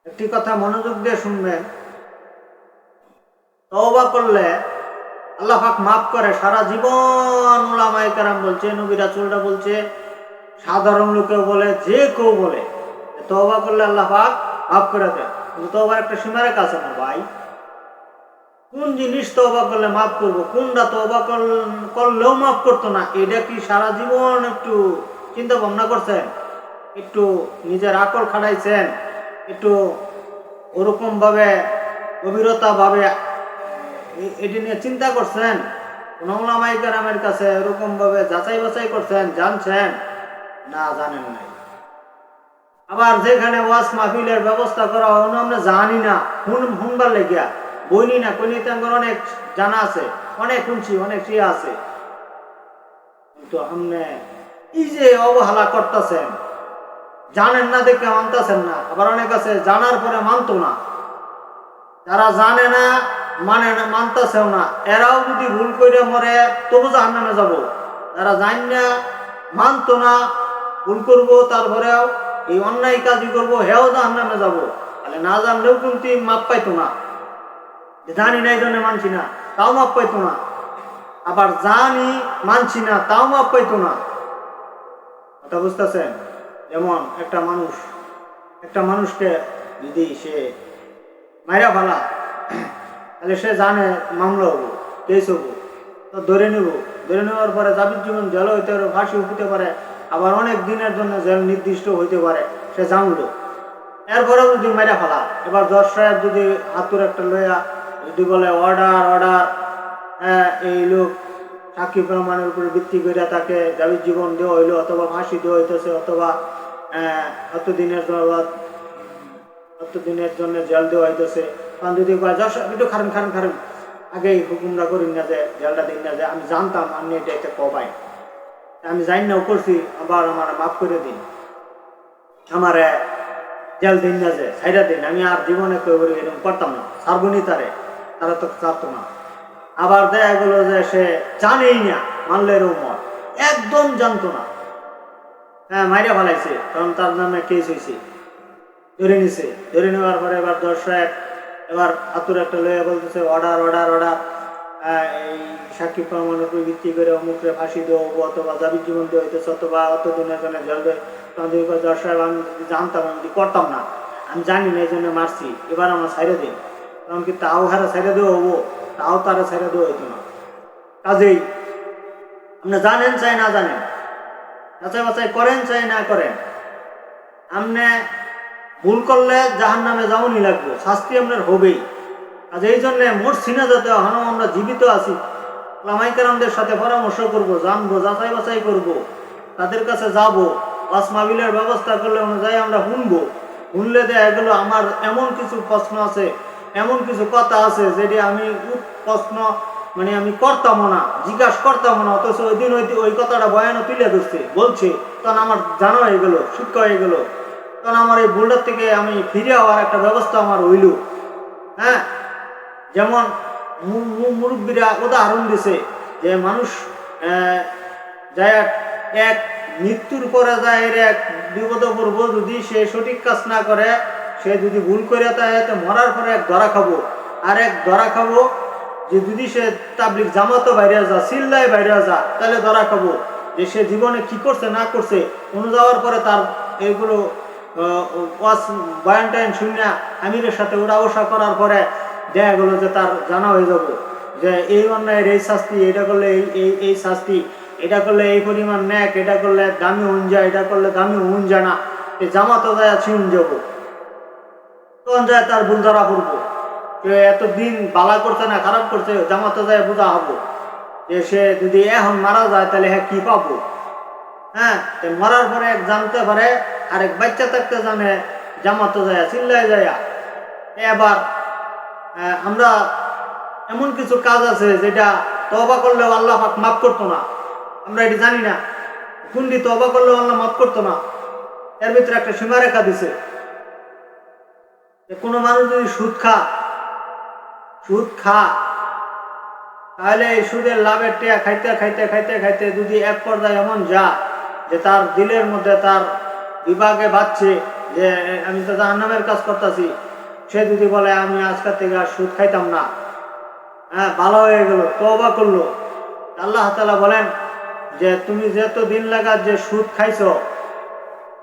একটি কথা মনোযোগ দিয়ে শুনবেন। তওবা করলে আল্লাহ পাক মাফ করে সারা জীবন। উলামায়ে কেরাম বলছে, নবী রাসূলরা বলছে, সাধারণ লোকেও বলে, যে কেউ বলে তওবা করলে আল্লাহ পাক মাফ করে দেয়। কিন্তু তওবার একটা সীমারেখা আছে না ভাই। কোন জিনিস তওবা করলে মাফ করবো, কোনটা তওবা করলেও মাফ করতো না, এটা কি সারা জীবন একটু চিন্তা ভাবনা করছেন? একটু নিজের আকল খাটাইছেন? একটু ওরকম ভাবে গভীরতা ভাবে এটি নিয়ে চিন্তা করছেন? কোন উলামায়ে কেরামের কাছে এরকম ভাবে যাচাই বাছাই করছেন, জানছেন? না, জানেন নাই। আবার যেখানে ওয়াজ মাহফিলের ব্যবস্থা করা হয় আমরা জানি না, শুনবার লেগিয়া বইনি না, কইনি আমার অনেক জানা আছে, অনেক শুনছি, অনেক শিয়া আছে, কিন্তু আপনি এই যে অবহেলা করতেছেন, জানেন না দেখে মানতেছেন না। আবার অনেক আছে জানার পরে মানতো না, যারা জানে না মানে না, মানতেছেও না, এরাও যদি ভুল করে মরে তবু জাহান্নামে যাব। যারা জান না, মানতো না, ভুল করবো, তারপরেও এই অন্যায় কাজই করবো, হেও জাহান্নামে যাব। তাহলে না জানলেও কিন্তু মাপ পাইতো না। জানি না এই জন্য মানছি না, তাও মাপ পাইতো না। আবার জানি মানছি না, তাও মাপ পাইতো না। কথা বুঝতেছেন? যেমন একটা মানুষকে যদি সে মাইরা ফেলা, তাহলে সে জানে মামলা হবো, কেস হবো, তো ধরে নেওয়ার পরে যাবজ্জীবন জেল হইতে পারে, ফাঁসি হইতে পারে, আবার অনেক দিনের জন্য জেল নির্দিষ্ট হইতে পারে, সে জানলো। এরপরেও যদি মাইরা ফেলা, এবার জজ সাহেব যদি হাতুর একটা লইয়া যদি বলে অর্ডার, এই লোক সাক্ষী প্রমাণের উপরে ভিত্তি করে তাকে যাবজ্জীবন দেওয়া হইলো, অথবা ফাঁসি দেওয়া হইতেছে, অথবা অত দিনের জন্য জেল দেওয়া হইতেছে, তখন যদি কয় জজ সাহেব একটু খারেন আগে এই হুকুমটা করিন না, যে জেলটা দিন না, যে আমি জানতাম আপনি এটা একটা কবাই, আমি জানি না করছি, আবার আমার মাফ করে দিন, আমার জেল দিন না, যে ছাইরা দিন, আমি আর জীবনে কেউ এরকম করতাম না, সার্বনি তারা তো চারতো না। আবার দেখা গেল যে সে জানেই না, মানলের মত একদম জানতো না, মাইরা ফেলাইছে, কারণ তার নামে কেস হয়েছে, ধরে নেওয়ার পরে এবার জজ সাহেব এবার হাতুর একটা লইয়া বলতেছে অর্ডার, এই সাক্ষী প্রমাণের উপর ভিত্তি করে অমুকরে ফাঁসি দেওয়া হবো, অথবা যাবজ্জীবন দেওয়া হইতেছে, অথবা অত দিনের জন্য জেল দেয়। তখন জজ সাহেব আমি জানতাম, আমি করতাম না, আমি জানি না, এই জন্য মারছি, এবার আমার ছাইড়ে দিন। তখন কি তাও হারা ছাইড়ে দেওয়া হবো? তাও তারা ছাইড়ে দেওয়া হইতো না। কাজেই আপনি জানেন চাই না জানেন, যাচাই বাছাই করেন চাই না করেন, আপনি ভুল করলে জাহান্নামে যাওয়ানি লাগবে, শাস্তি আপনার হবেই। আজ এই জন্য মরছি না যাতে এখনো আমরা জীবিত আছি, উলামায়ে কেরামদের সাথে পরামর্শ করব, জানবো, যাচাই বাছাই করব, তাদের কাছে যাব, ওয়াজ মাহফিলের ব্যবস্থা করলে অনুযায়ী আমরা শুনলে দেখা গেল আমার এমন কিছু প্রশ্ন আছে, এমন কিছু কথা আছে যেটি আমি প্রশ্ন মানে আমি করতাম না, জিজ্ঞাসা করতাম না, অথচ ওই দিন ওই কথাটা বয়ানও তুলে ধরছে, বলছে, তখন আমার জানা হয়ে গেল, শিক্ষা হয়ে গেল, তখন আমার এই ভুলটার থেকে আমি ফিরে হওয়ার একটা ব্যবস্থা আমার হইল। যেমন মুরব্বীরা উদাহরণ দিছে যে মানুষ যায় এক মৃত্যুর পরে যায় এক বিপদে পড়বো, যদি সে সঠিক কাজ না করে, সে যদি ভুল করে তাই মরার পরে এক ধরা খাবো, আর এক ধরা খাবো যে যদি সে তাবলিগ জামাতও বাইরে যা, চিল্লায় বাইরে যা, তাহলে ধরা খাবো যে সে জীবনে কি করছে না করছে। কোনো যাওয়ার পরে তার এইগুলো বয়ান টায়ন শুনিয়া আমিরের সাথে ওরা ওষা করার পরে দেখা গেলো যে তার জানা হয়ে যাব যে এই অন্যায়ের এই শাস্তি, এটা করলে এই শাস্তি, এটা করলে এই পরিমাণ ন্যাক, এটা করলে দামি হুন যায়, এটা করলে দামি হুন যায় না, এই জামাতও যায় ছিন যাব, তখন যায় তার ভুল ধরা করবো, এতদিন বালা করছে না খারাপ করছে, জামাতে যায় বোঝা হবো যে সে যদি এখন মারা যায় তাহলে হ্যাঁ কি পাবো। মরার পরে এক জানতে পারে, আরেক বাচ্চা থাকতে জানে, জামাতে যায় চিল্লায় যায়। এবার আমরা এমন কিছু কাজ আছে যেটা তওবা করলেও আল্লাহ পাক মাফ করতো না, আমরা এটি জানি না, কোনটি তওবা করলেও আল্লাহ মাফ করতো না। এর ভিতরে একটা সীমারেখা দিছে, কোনো মানুষ যদি সুদ খা তাহলে এই সুদের লাভের টেয়া খাইতে যদি এক পর্যায়ে এমন যা যে তার দিলের মধ্যে তার বিভাগে বাঁচছে যে আমি তো জাহান্নামের কাজ করতেছি, সে যদি বলে আমি আজকের থেকে আর সুদ খাইতাম না, হ্যাঁ ভালো হয়ে গেল, তওবা করলো, আল্লাহ তাআলা বলেন যে তুমি যত দিন লাগার যে সুদ খাইছো,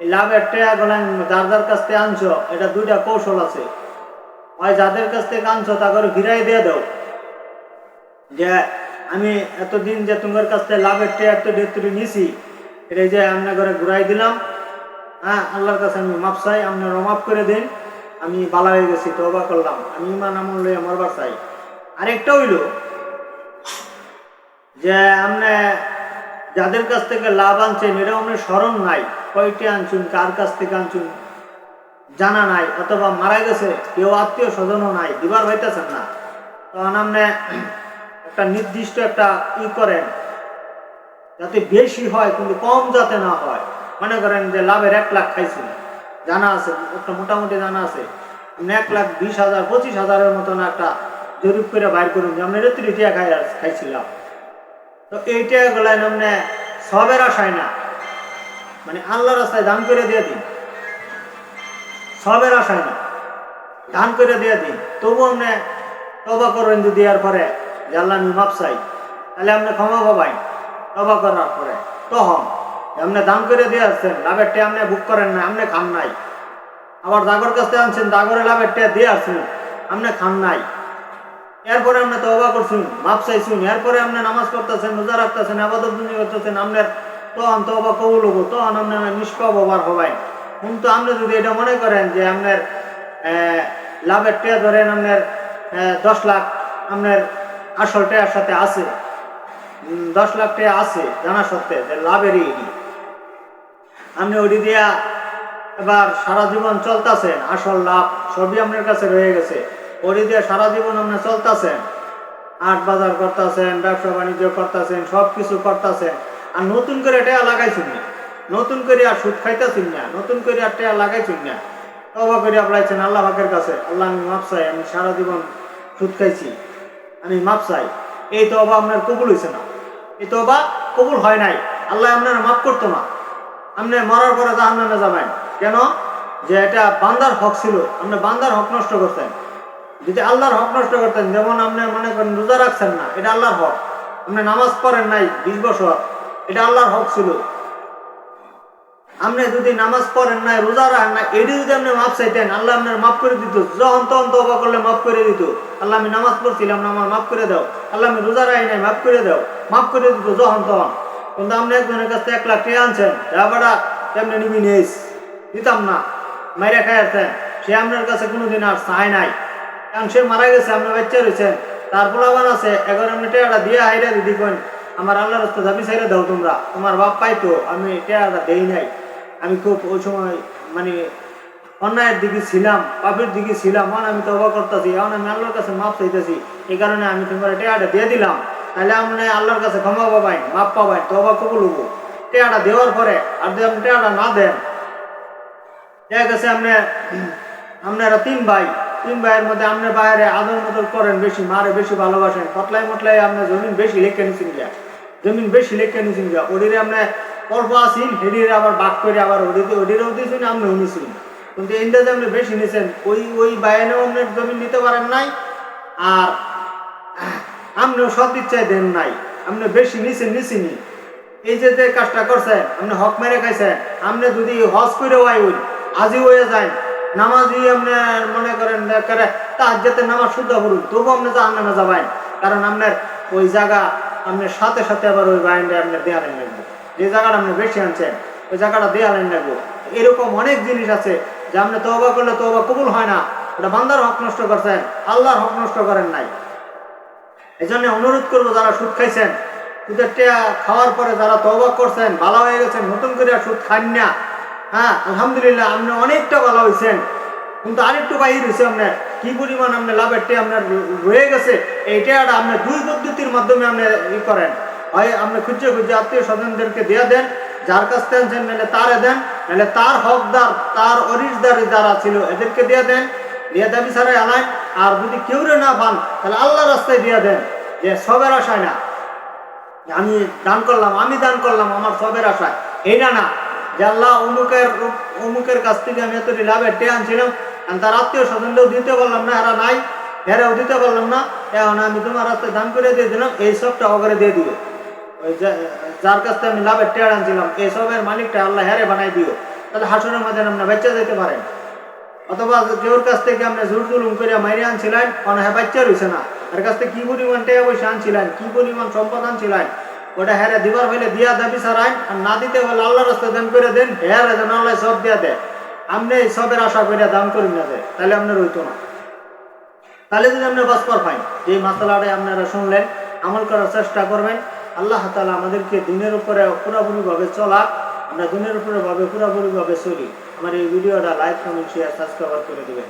এই লাভের টাকা গুলো যার যার কাছ থেকে আনছো, এটা দুইটা কৌশল আছে। হয় যাদের কাছ থেকে আনছো তা করে ফিরাই দিয়ে দাও, যে আমি এতদিন যে তোমার কাছ থেকে লাভের টাকা এত ডেতুরি নিছি, এটা যে আপনার ঘরে ঘুরাই দিলাম, হ্যাঁ আল্লাহর কাছে আমি মাপ চাই, আপনারা মাফ করে দিন, আমি বালা হয়ে গেছি, তওবা করলাম, আমি ইমান আমল লইয়া মরবার চাই। আরেকটা হইল যে আপনি যাদের কাছ থেকে লাভ আনছেন এটা আপনার স্মরণ নাই, কয়টি আনছুন, কার কাছ থেকে আনছুন জানা নাই, অথবা মারা গেছে, কেউ আত্মীয় স্বজনও নাই, দিবার হইতেছেন না, তখন আপনি একটা নির্দিষ্ট একটা করেন যাতে বেশি হয় কিন্তু কম যাতে না হয়। মনে করেন যে লাভের 1 লাখ খাইছেন, জানা আছে, একটা মোটামুটি জানা আছে, আপনি 1,20,000 25,000-এর মতন একটা জরিপ করে বাইর করুন যে আপনি রেত্রি টিয়া খাইছিলাম। তো এই টাকাগুলো আপনি সবের আশায় না, মানে আল্লাহর রাস্তায় দান করে দিয়ে দিন, সবের আশায় না, দান করে দিয়ে দিন। তবু আপনি তওবা করবেন যে দেওয়ার পরে যে আল্লাহ আমি মাপ চাই, তাহলে আপনি ক্ষমা পাবেন। তওবা করার পরে তখন আপনি দান করে দিয়ে আসছেন, লাভের টাকা আপনি বুক করেন না, আপনি খান নাই, আবার জাগর কাছে আনছেন, জাগরে লাভের টাকা দিয়ে আসছেন, আপনি খান নাই, এরপরে আপনি তওবা করছেন, মাপ চাইছেন, এরপরে আপনি নামাজ পড়তেছেন, রোজা রাখতেছেন, আবাদত বন্দেগি করতেছেন, আপনার তখন তওবা কবুল হবো, তখন আপনি নিষ্পাপ হবার হবেন। কিন্তু আপনি যদি এটা মনে করেন যে আপনার লাভের টাকা ধরেন আপনার 10 লাখ আপনার আসল টাকার সাথে আছে, 10 লাখ টাকা আছে জানা সত্ত্বে যে লাভেরই এটি, আপনি ওটি দিয়া এবার সারা জীবন চলতেছেন, আসল লাভ সবই আপনার কাছে রয়ে গেছে, ওটি দিয়ে সারা জীবন আপনি চলতেছেন, হাট বাজার করতেছেন, ব্যবসা বাণিজ্য করতেছেন, সব কিছু করতেছেন, আর নতুন করে টাকা লাগাইছেন না, নতুন করে আর সুদ খাইতেছেন না, নতুন করে আর টাকা লাগাইছেন না, তওবা করে আপনাইছেন আল্লাহ পাকের কাছে, আল্লাহ আমি মাপ চাই, আমি সারা জীবন সুদ খাইছি, আমি মাপ চাই। এই তওবা আপনার কবুল হয়েছে না, এই তওবা কবুল হয় নাই, আল্লাহ আপনার মাফ করতো না, আপনি মরার পরে জাহান্নামে যাবেন। কেন? যে এটা বান্দার হক ছিল, আপনি বান্দার হক নষ্ট করতেন। যদি আল্লাহর হক নষ্ট করতেন, যেমন আপনি মনে করেন রোজা রাখছেন না, এটা আল্লাহর হক, আপনি নামাজ পড়েন নাই 20 বছর, এটা আল্লাহর হক ছিল, আপনি যদি নামাজ পড়েন নাই, রোজা রাখেন না, এটি যদি আপনি মাপ চাইতেন, আল্লাহ আপনার মাফ করে দিত, যখন তখন তওবা করলে মাফ করে দিত, আল্লাহ আমি নামাজ পড়ছিলাম না, আমার মাফ করে দাও, আল্লাহ আমি রোজা রাখি নাই, মাফ করে দাও, মাফ করে দিত যখন তখন। কিন্তু আপনি একজনের কাছ থেকে 1 লাখ টাকা আনছেন, ব্যাপারটা কেমনি নিবি নেই, দিতাম না, মাইরা খাই আসছেন, সে আপনার কাছে কোনোদিন আর চায় নাই, কারণ সে মারা গেছে, আপনার বাচ্চা রয়েছেন, তার পোলাবান আছে, এখন আপনি টাকাটা দিয়ে হাইরা দিদি কেন, আমার আল্লাহর রাস্তা দাবি ছাইরা দাও তোমরা, তোমার বাপ পাইতো, আমি টাকাটা দেই নাই, আমি খুব ওই সময় মানে অন্যায়ের দিকে ছিলাম, পাপের দিকে ছিলাম, এখন আমি তওবা করতেছি, এখন আমি আল্লাহর কাছে মাপ চাইতেছি, এই কারণে আমি তোমার টাকাটা দিয়ে দিলাম, তাহলে আপনি আল্লাহর কাছে ক্ষমা পাবেন, মাপ পাবেন, তওবা কবুল হবো। টাকাটা দেওয়ার পরে আর যদি আপনি টাকাটা না দেন, দেখা গেছে আপনারা 3 ভাই, 3 ভাইয়ের মধ্যে আপনি বাইরে আদর মদর করেন বেশি, মারে বেশি ভালোবাসেন, পটলাই মটলাই আপনার জমিন বেশি লেখে নিচ্ছেন গিয়া, জমিন বেশি লেখে নিচ্ছেন গিয়া, ওটিরে আপনি অল্প আসিন, হেডিরে আবার বাক করে আবার ওটিরেও দিয়েছেন, আপনিও নিছেন, কিন্তু এইটা যে আপনি বেশি নিছেন, ওই বাইরেও আপনার জমিন নিতে পারেন নাই, আর আপনিও সৎ ইচ্ছায় দেন নাই, আপনি বেশি নিছেনি, এই যে কাজটা করছেন, আপনি হক মেরে খাইছেন, আপনি যদি হজ করে আজি হয়ে যায়, নামাজি আপনি মনে করেন তাহাজ্জুদের নামাজ শুদ্ধ করুন, তবু আপনি জাহান্নামে যাবেন, কারণ আপনার ওই জায়গা আপনার সাথে সাথে আবার ওই বাইন্ডে আপনার দেয়া লাইন লাগবে, যে জায়গাটা আপনি বেশি আনছেন ওই জায়গাটা দেয়া লাইন লাগবে। এরকম অনেক জিনিস আছে যে আপনি তওবা করলে তওবা কবুল হয় না, ওটা বান্দার হক নষ্ট করছেন, আল্লাহর হক নষ্ট করেন নাই। এই জন্য অনুরোধ করবো, যারা সুদ খাইছেন, সুদের টাকা খাওয়ার পরে যারা তওবা করছেন, ভালো হয়ে গেছেন, নতুন করে আর সুদ খান না, হ্যাঁ আলহামদুলিল্লাহ আপনি অনেকটা ভালো হয়েছেন, কিন্তু আরেকটু বাহির হয়েছে, আপনার কি পরিমাণ আপনার লাভের টাকা আপনার রয়ে গেছে, এই টাকাটা আপনি 2 পদ্ধতির মাধ্যমে আপনি করেন, হয় আপনি খুঁজে আত্মীয় স্বজনদেরকে দিয়ে দেন, যার কাছ থেকে আনছেন, নাহলে তারে দেন, নাহলে তার হকদার তার অরিশদারি যারা ছিল এদেরকে দিয়ে দেন, দিয়ে দাবি ছাড়াই আনায়, আর যদি কেউ না পান তাহলে আল্লাহ রাস্তায় দিয়ে দেন, যে সবের আশায় না আমি দান করলাম আমার সবের আশায়, এইটা না, যে আল্লাহ অমুকের কাছ থেকে আমি এত লাভের টে আনছিলাম, আর তার আত্মীয় স্বজনকেও দিতে পারলাম না, এরা নাই, এরাও দিতে পারলাম না, এখন আমি তোমার রাস্তায় দান করে দিয়ে দিলাম, এই সবটা অগরে দিয়ে দিও। ওই যার কাছ থেকে আমি লাভের টেয়ার আনছিলাম এই সবের মালিকটা আল্লাহ হেরে বানাই দিও, তাহলে হাসনের মাঝে আপনার বাচ্চা যেতে পারেন। অথবা কেউর কাছ থেকে আপনি জোর জুলুম করে মাইরে আনছিলেন, হ্যাঁ বাচ্চা রয়েছে না, এর কাছ থেকে কি পরিমাণ টাকা পয়সা আনছিলেন, কি পরিমাণ সম্পদ আনছিলেন, ওটা হেরে দিবার হইলে দিয়া দাবি ছাড়াইন, আর না দিতে হলে আল্লাহ রাস্তায় দান করে দেন, হেরে যেন আল্লাহ সব দিয়া দেয়। আপনি এই সবের আশা করে দান করেন না দেয়, তাহলে আপনার হইতো না। তাহলে যদি আপনি বাঁচবার পাই, যে মাসালাটাই আপনারা শুনলেন, আমল করার চেষ্টা করবেন। আল্লাহ তাআলা আমাদেরকে দিনের উপরে পুরোপুরিভাবে চলা, আমরা দিনের উপরে পুরোপুরিভাবে চলি। আমার এই ভিডিওটা লাইক, কমেন্ট, শেয়ার, সাবস্ক্রাইব করে দিবেন।